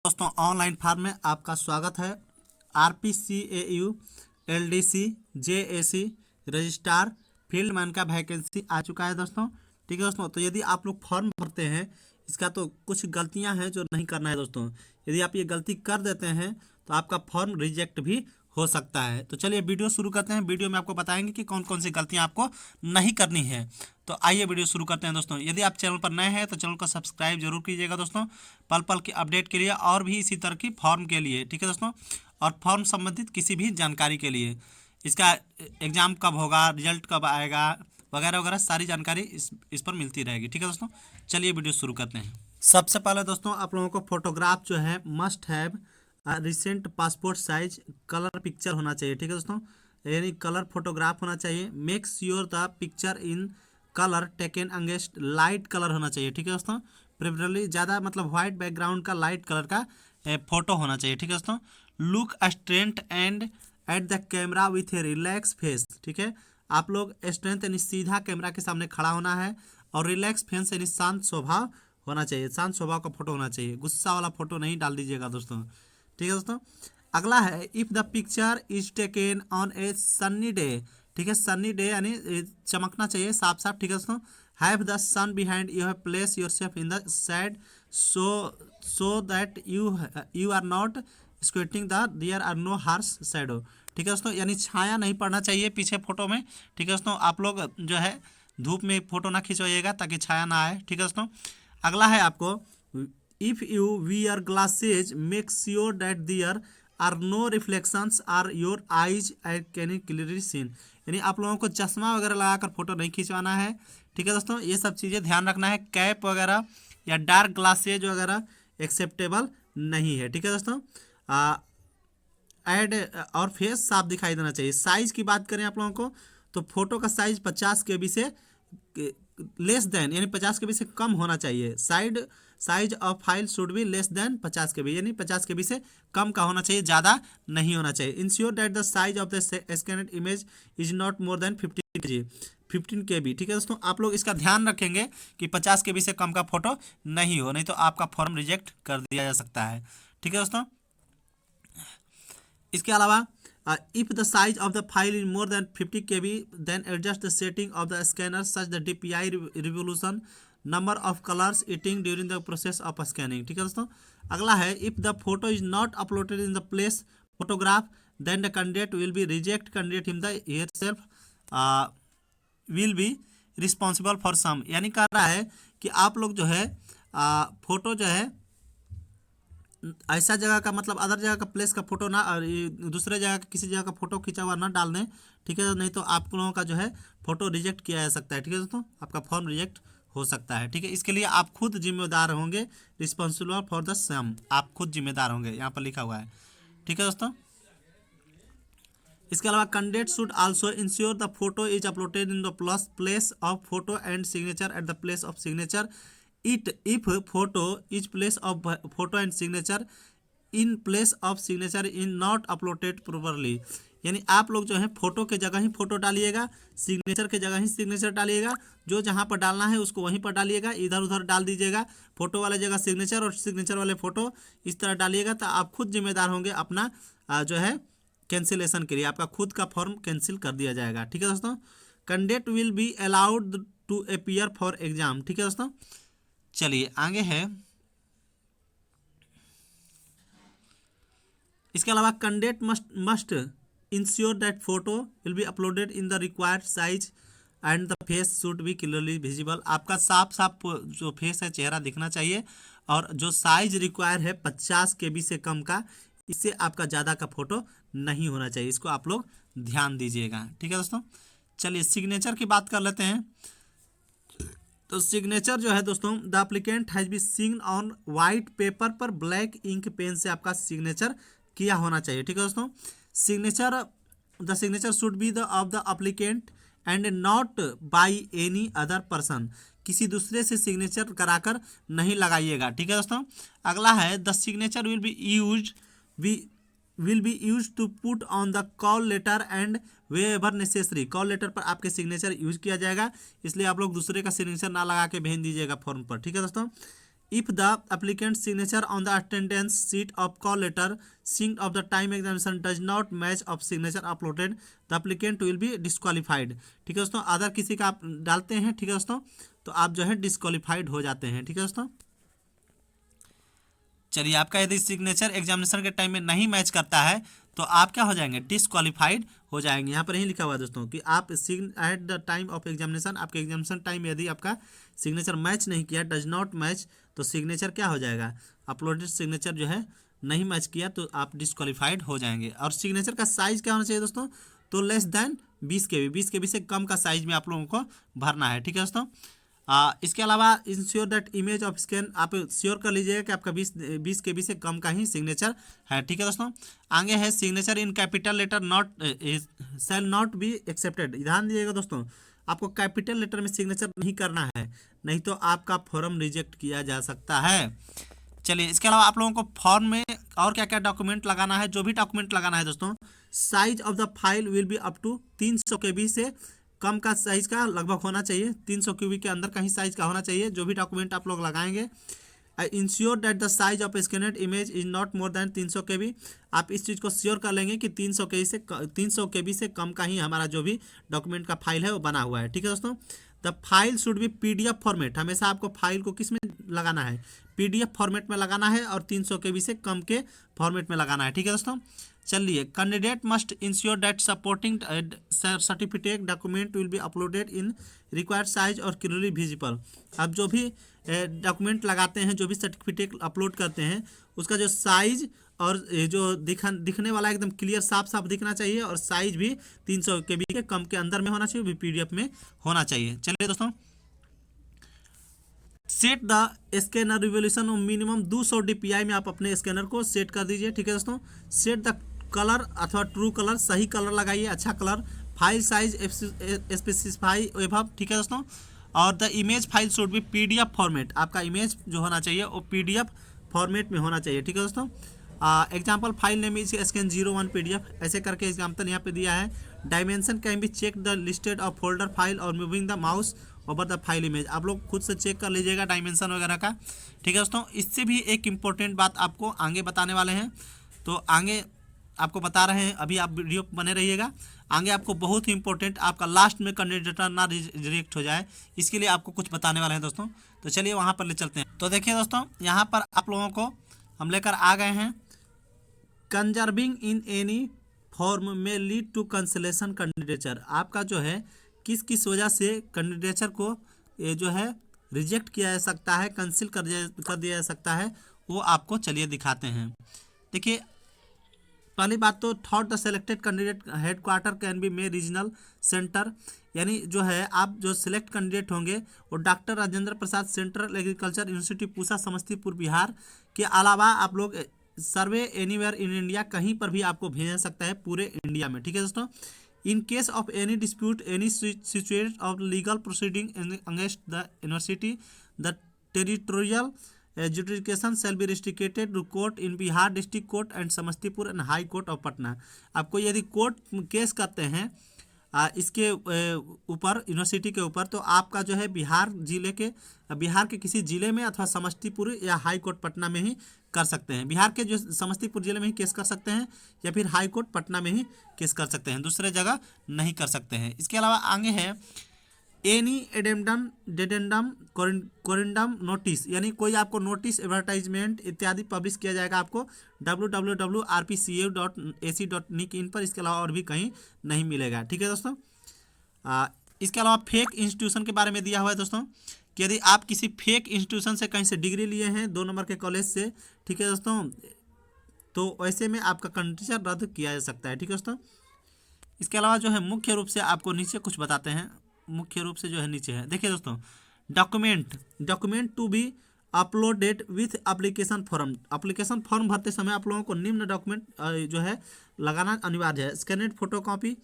दोस्तों online form में आपका स्वागत है। RPCAU LDC JAC registrar field man का वैकेंसी आ चुका है दोस्तों। ठीक है दोस्तों, तो यदि आप लोग फॉर्म भरते हैं इसका तो कुछ गलतियां हैं जो नहीं करना है दोस्तों। यदि आप ये गलती कर देते हैं तो आपका फॉर्म रिजेक्ट भी हो सकता है। तो चलिए वीडियो शुरू करते हैं। वीडियो में आपको बताएंगे कि कौन कौन सी गलतियां आपको नहीं करनी है। तो आइए वीडियो शुरू करते हैं दोस्तों। यदि आप चैनल पर नए हैं तो चैनल को सब्सक्राइब जरूर कीजिएगा दोस्तों, पल पल की अपडेट के लिए और भी इसी तरह की फॉर्म के लिए। ठीक है दोस्तों, और फॉर्म संबंधित किसी भी जानकारी के लिए, इसका एग्ज़ाम कब होगा, रिजल्ट कब आएगा वगैरह वगैरह सारी जानकारी इस पर मिलती रहेगी। ठीक है दोस्तों, चलिए वीडियो शुरू करते हैं। सबसे पहले दोस्तों आप लोगों को फोटोग्राफ जो है must have recent passport size colour picture होना चाहिए। ठीक है दोस्तों, यानी कलर फोटोग्राफ होना चाहिए। Make sure the picture in colour taken against light colour होना चाहिए। ठीक है दोस्तों, प्रेफरेबली ज़्यादा मतलब वाइट बैकग्राउंड का लाइट कलर का फोटो होना चाहिए। ठीक है दोस्तों, look strength and at the camera with A relax face. ठीक है, आप लोग स्ट्रेंथ यानी सीधा कैमरा के सामने खड़ा होना है और रिलैक्स फेस यानी शांत स्वभाव होना चाहिए। शांत स्वभाव का फोटो होना चाहिए, गुस्सा वाला फोटो नहीं डाल दीजिएगा दोस्तों। ठीक है दोस्तों, अगला है if the picture is taken on A Sunny day. ठीक है, सन्नी डे यानी चमकना चाहिए साफ साफ। ठीक है दोस्तों, have the sun behind you have place yourself in the shade so that you are not squinting the there are no harsh shadow. ठीक है दोस्तों, यानी छाया नहीं पड़ना चाहिए पीछे फोटो में। ठीक है दोस्तों, आप लोग जो है धूप में फोटो ना खिंचवाइएगा ताकि छाया ना आए। ठीक है दोस्तों, अगला है आपको if you wear glasses make sure that there are no reflections or your eyes are can clearly seen। यानी आप लोगों को चश्मा वगैरह लगाकर फोटो नहीं खिंचवाना है। ठीक है दोस्तों, ये सब चीज़ें ध्यान रखना है। कैप वगैरह या डार्क ग्लासेज वगैरह एक्सेप्टेबल नहीं है। ठीक है दोस्तों, एड और फेस साफ दिखाई देना चाहिए। साइज़ की बात करें आप लोगों को तो फोटो का साइज़ 50 KB से लेस देन यानी 50 KB से कम होना चाहिए। Size of file should be less than 50 KB यानी 50 KB से कम का होना चाहिए, ज़्यादा नहीं होना चाहिए। Ensure that the size of the scanned image is not more than 15 KB। ठीक है दोस्तों, आप लोग इसका ध्यान रखेंगे कि 50 KB से कम का फोटो नहीं हो, नहीं तो आपका फॉर्म रिजेक्ट कर दिया जा सकता है। ठीक है दोस्तों, इसके अलावा if the size of the file is more than 50 KB then adjust the setting of the scanner such the DPI resolution number of colors eating during the process of scanning। ठीक है दोस्तों, अगला है if the photo is not uploaded in the place photograph then the candidate will be reject candidate him the herself will be responsible for some। यानी कह रहा है कि आप लोग जो है फोटो जो है ऐसा जगह का मतलब अदर जगह का प्लेस का फोटो ना और दूसरे जगह का किसी जगह का फोटो खींचा हुआ ना डाल दें। ठीक है, नहीं तो आप लोगों का जो है फोटो रिजेक्ट किया जा सकता है। ठीक है दोस्तों, आपका फॉर्म रिजेक्ट हो सकता है। ठीक है, इसके लिए आप खुद जिम्मेदार होंगे, रिस्पॉन्सिबल फॉर द सम, आप खुद जिम्मेदार होंगे, यहाँ पर लिखा हुआ है। ठीक है दोस्तों, इसके अलावा candidate should also ensure the photo is uploaded in the place of photo and signature at the place of signature if photo is place of photo and signature in place of signature in not uploaded properly। यानी आप लोग जो है photo के जगह ही photo डालिएगा, signature के जगह ही सिग्नेचर डालिएगा, जो जहाँ पर डालना है उसको वहीं पर डालिएगा, इधर उधर डाल दीजिएगा। फोटो वाले जगह सिग्नेचर और सिग्नेचर वाले फोटो इस तरह डालिएगा तो आप खुद जिम्मेदार होंगे अपना जो है कैंसिलेशन के लिए, आपका खुद का फॉर्म कैंसिल कर दिया जाएगा। ठीक है दोस्तों, candidate will be allowed to appear for exam. ठीक है दोस्तों, चलिए आगे है। इसके अलावा candidate must ensure that photo will be uploaded in the required size and the face should be clearly visible. आपका साफ साफ जो फेस है चेहरा दिखना चाहिए और जो साइज रिक्वायर है 50 KB से कम का, इससे आपका ज़्यादा का फोटो नहीं होना चाहिए। इसको आप लोग ध्यान दीजिएगा। ठीक है दोस्तों, चलिए सिग्नेचर की बात कर लेते हैं। तो सिग्नेचर जो है दोस्तों, the applicant has B sign on white paper पर ब्लैक इंक पेन से आपका सिग्नेचर किया होना चाहिए। ठीक है दोस्तों, the signature should be the of the applicant and not by any other person. किसी दूसरे से सिग्नेचर कराकर नहीं लगाइएगा। ठीक है दोस्तों, अगला है the signature will be use to put on the call letter and wherever necessary. Call letter पर आपके सिग्नेचर यूज किया जाएगा, इसलिए आप लोग दूसरे का सिग्नेचर ना लगा के भेज दीजिएगा फॉर्म पर। ठीक है दोस्तों, If the applicant's signature on the attendance sheet of call letter synced of the time examination does not match of signature uploaded, the applicant will be disqualified। ठीक है दोस्तों, अदर किसी का आप डालते हैं, ठीक है दोस्तों, तो आप जो है डिस्क्वालीफाइड हो जाते हैं। ठीक है दोस्तों, चलिए आपका यदि सिग्नेचर एग्जामिनेशन के टाइम में नहीं मैच करता है तो आप क्या हो जाएंगे, डिस्क्वालीफाइड हो जाएंगे। यहाँ पर यही लिखा हुआ है दोस्तों कि आप at the time of examination, आपके एग्जामिनेशन टाइम में यदि आपका सिग्नेचर मैच नहीं किया, डज नॉट मैच, तो सिग्नेचर क्या हो जाएगा, अपलोडेड सिग्नेचर जो है नहीं मैच किया तो आप डिस्क्वालीफाइड हो जाएंगे। और सिग्नेचर का साइज क्या होना चाहिए दोस्तों, तो लेस देन 20 KB, 20 KB से कम का साइज में आप लोगों को भरना है। ठीक है दोस्तों, इसके अलावा ensure that image of scan, आप श्योर कर लीजिएगा कि आपका 20 KB से कम का ही सिग्नेचर है। ठीक है दोस्तों, आगे है signature in capital letter not shall not be accepted. ध्यान दीजिएगा दोस्तों, आपको कैपिटल लेटर में सिग्नेचर नहीं करना है, नहीं तो आपका फॉर्म रिजेक्ट किया जा सकता है। चलिए इसके अलावा आप लोगों को फॉर्म में और क्या क्या डॉक्यूमेंट लगाना है, जो भी डॉक्यूमेंट लगाना है दोस्तों, size of the file will be up to 300 KB से कम का साइज का लगभग होना चाहिए, 300 KB के अंदर का ही साइज का होना चाहिए जो भी डॉक्यूमेंट आप लोग लगाएंगे। Ensure that the size of scanned image is not more than 300 KB। आप इस चीज़ को श्योर कर लेंगे कि 300 KB से कम का ही हमारा जो भी डॉक्यूमेंट का फाइल है वो बना हुआ है। ठीक है दोस्तों, the file should be PDF format, हमेशा आपको फाइल को किस में लगाना है, PDF फॉर्मेट में लगाना है और 300 KB से कम के फॉर्मेट में लगाना है। ठीक है दोस्तों, चलिए candidate must ensure that supporting certificate document will be uploaded in required size और क्लियरली विजिबल। अब जो भी डॉक्यूमेंट लगाते हैं, जो भी सर्टिफिकेट अपलोड करते हैं, उसका जो साइज और जो दिखने वाला एकदम क्लियर साफ साफ दिखना चाहिए और साइज भी 300 KB के कम के अंदर में होना चाहिए, भी PDF में होना चाहिए। चलिए दोस्तों, set the scanner revolution minimum 200 DPI में आप अपने स्कैनर को सेट कर दीजिए। ठीक है दोस्तों, सेट द कलर अथवा ट्रू कलर, सही कलर लगाइए, अच्छा colour. File size specify above. ठीक है दोस्तों, और the image file should be PDF format, आपका इमेज जो होना चाहिए वो PDF फॉर्मेट में होना चाहिए। ठीक है दोस्तों, example file name is scan 01 PDF, ऐसे करके एग्जाम्पल यहाँ पे दिया है। Dimension can be check the listed of folder file और moving the mouse over the file image, आप लोग खुद से चेक कर लीजिएगा डायमेंशन वगैरह का। ठीक है दोस्तों, इससे भी एक इम्पोर्टेंट बात आपको आगे बताने वाले हैं, तो आगे आपको बता रहे हैं, अभी आप वीडियो बने रहिएगा। आगे आपको बहुत ही इंपॉर्टेंट, आपका लास्ट में कैंडिडेट ना रिजेक्ट हो जाए, इसके लिए आपको कुछ बताने वाले हैं दोस्तों। तो चलिए वहाँ पर ले चलते हैं। तो देखिए दोस्तों, यहाँ पर आप लोगों को हम लेकर आ गए हैं, कंजर्विंग इन एनी फॉर्म में लीड टू कैंसिलेशन कैंडिडेचर। आपका जो है किस किस वजह से कैंडिडेचर को ये जो है रिजेक्ट किया जा सकता है, कैंसिल कर दिया जा सकता है, वो आपको चलिए दिखाते हैं। देखिए पहली बात तो that the selected candidate headquarter can be may regional centre, यानी जो है आप जो सिलेक्ट कैंडिडेट होंगे वो doctor Rajendra Prasad central agriculture university Pusa Samastipur Bihar के अलावा आप लोग सर्वे एनीवेयर इन इंडिया कहीं पर भी आपको भेजा सकता है पूरे इंडिया में। ठीक है दोस्तों, in case of any dispute any situation of legal proceeding against the university the territorial jurisdiction shall be restricted to court in Bihar district court and Samastipur and high court of Patna. आपको यदि कोर्ट केस करते हैं इसके ऊपर university के ऊपर, तो आपका जो है बिहार के किसी ज़िले में अथवा समस्तीपुर या हाई कोर्ट पटना में ही कर सकते हैं। बिहार के जो समस्तीपुर ज़िले में ही केस कर सकते हैं या फिर हाई कोर्ट पटना में ही केस कर सकते हैं, दूसरे जगह नहीं कर सकते हैं। इसके अलावा आगे है एनी डेडेंडम कोरिंडम नोटिस, यानी कोई आपको नोटिस एडवर्टाइजमेंट इत्यादि पब्लिश किया जाएगा आपको www.rpca.ac.in इन पर, इसके अलावा और भी कहीं नहीं मिलेगा। ठीक है दोस्तों, इसके अलावा फेक इंस्टीट्यूशन के बारे में दिया हुआ है दोस्तों, कि यदि आप किसी फेक इंस्टीट्यूशन से कहीं से डिग्री लिए हैं 2 नंबर के कॉलेज से, ठीक है दोस्तों, तो वैसे में आपका कैंडिडेचर रद्द किया जा सकता है। ठीक है दोस्तों, इसके अलावा जो है मुख्य रूप से आपको नीचे कुछ बताते हैं, मुख्य रूप से जो है नीचे है। देखिए दोस्तों, document to be uploaded with application form, application form भरते समय आप लोगों को निम्न डॉक्यूमेंट जो है लगाना अनिवार्य है। स्कैनेड फोटोकॉपी,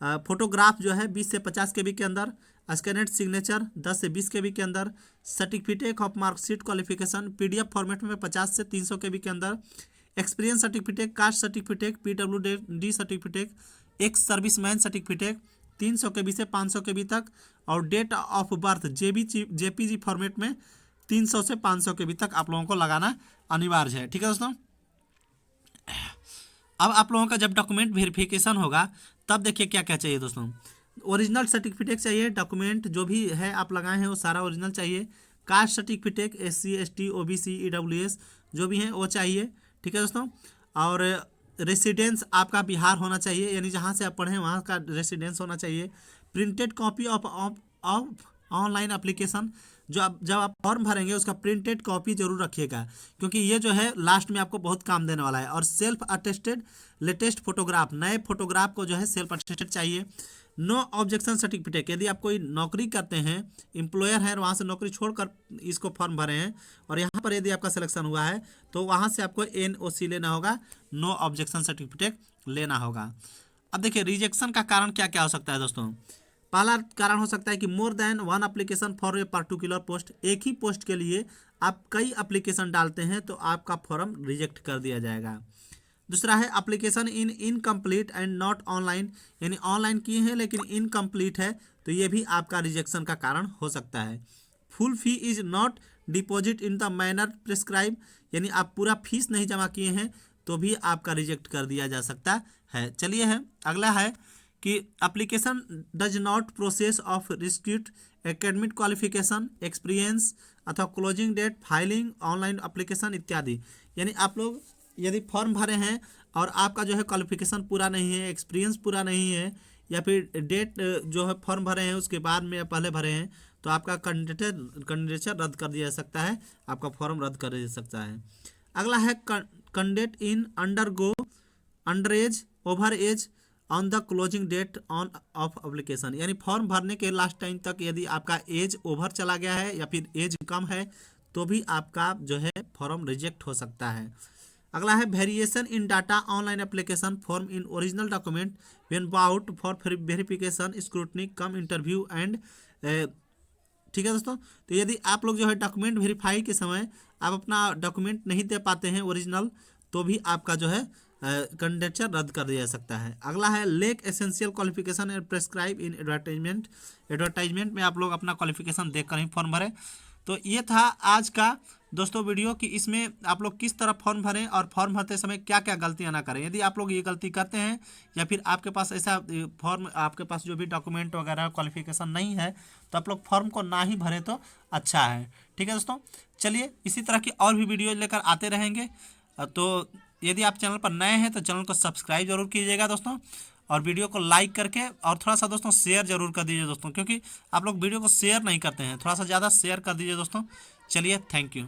फोटोग्राफ जो है 20 से 50 KB के अंदर, स्कैनेड सिग्नेचर 10 से 20 KB के अंदर, certificate of marksheet qualification PDF format में 50 से 300 KB के अंदर, experience certificate, caste certificate, PWD सर्टिफिकेट, एक्स सर्विसमैन सर्टिफिकेट 300 KB से 500 KB तक, और date of birth JPG format में 300 से 500 के भी तक आप लोगों को लगाना अनिवार्य है। ठीक है दोस्तों, अब आप लोगों का जब डॉक्यूमेंट वेरिफिकेशन होगा तब देखिए क्या क्या चाहिए दोस्तों। ओरिजिनल सर्टिफिकेट चाहिए, डॉक्यूमेंट जो भी है आप लगाए हैं वो सारा ओरिजिनल चाहिए। Caste certificate SC ST OBC EWS जो भी हैं वो चाहिए। ठीक है दोस्तों, और रेसिडेंस आपका बिहार होना चाहिए, यानी जहाँ से आप पढ़ें वहाँ का रेसिडेंस होना चाहिए। Printed copy of online application, जो आप जब आप फॉर्म भरेंगे उसका प्रिंटेड कॉपी जरूर रखिएगा, क्योंकि ये जो है लास्ट में आपको बहुत काम देने वाला है। और सेल्फ अटेस्टेड लेटेस्ट फोटोग्राफ, नए फोटोग्राफ को जो है सेल्फ अटेस्टेड चाहिए। नो ऑब्जेक्शन सर्टिफिकेट, यदि आप कोई नौकरी करते हैं, एम्प्लॉयर हैं और वहाँ से नौकरी छोड़कर इसको फॉर्म भरे हैं और यहाँ पर यदि आपका सिलेक्शन हुआ है तो वहाँ से आपको NOC लेना होगा, नो ऑब्जेक्शन सर्टिफिकेट लेना होगा। अब देखिए रिजेक्शन का कारण क्या क्या हो सकता है दोस्तों। पहला कारण हो सकता है कि more than one application for a particular post, एक ही पोस्ट के लिए आप कई एप्लीकेशन डालते हैं तो आपका फॉर्म रिजेक्ट कर दिया जाएगा। दूसरा है application incomplete and not online, यानी ऑनलाइन किए हैं लेकिन इनकम्प्लीट है तो ये भी आपका रिजेक्शन का कारण हो सकता है। Full fee is not deposit in the manner prescribe, यानी आप पूरा फीस नहीं जमा किए हैं तो भी आपका रिजेक्ट कर दिया जा सकता है। चलिए है अगला है कि application does not process of requisite academic qualification experience अथवा closing date filing online application इत्यादि, यानी आप लोग यदि फॉर्म भरे हैं और आपका जो है क्वालिफिकेशन पूरा नहीं है, एक्सपीरियंस पूरा नहीं है, या फिर डेट जो है फॉर्म भरे हैं उसके बाद में या पहले भरे हैं तो आपका कैंडिडेचर रद्द कर दिया जा सकता है, आपका फॉर्म रद्द कर दिया जा सकता है। अगला है candidate in undergo under age over age on the closing date on of application, यानी फॉर्म भरने के लास्ट टाइम तक यदि आपका एज ओवर चला गया है या फिर एज कम है तो भी आपका जो है फॉर्म रिजेक्ट हो सकता है। अगला है variation in data online application form in original document when bout for verification scrutiny cum interview and, ठीक है दोस्तों, तो यदि आप लोग जो है डॉक्यूमेंट वेरीफाई के समय आप अपना डॉक्यूमेंट नहीं दे पाते हैं ओरिजिनल तो भी आपका जो है कैंडिडेचर रद्द कर दिया जा सकता है। अगला है lake essential qualification and prescribe in advertisement में आप लोग अपना क्वालिफिकेशन देखकर ही फॉर्म भरें। तो ये था आज का दोस्तों वीडियो कि इसमें आप लोग किस तरह फॉर्म भरें और फॉर्म भरते समय क्या क्या गलतियां ना करें। यदि आप लोग ये गलती करते हैं या फिर आपके पास ऐसा फॉर्म, आपके पास जो भी डॉक्यूमेंट वगैरह क्वालिफिकेशन नहीं है तो आप लोग फॉर्म को ना ही भरें तो अच्छा है। ठीक है दोस्तों, चलिए इसी तरह की और भी वीडियो लेकर आते रहेंगे। तो यदि आप चैनल पर नए हैं तो चैनल को सब्सक्राइब जरूर कीजिएगा दोस्तों, और वीडियो को लाइक करके और थोड़ा सा दोस्तों शेयर जरूर कर दीजिए दोस्तों, क्योंकि आप लोग वीडियो को शेयर नहीं करते हैं, थोड़ा सा ज़्यादा शेयर कर दीजिए दोस्तों। चलिए थैंक यू।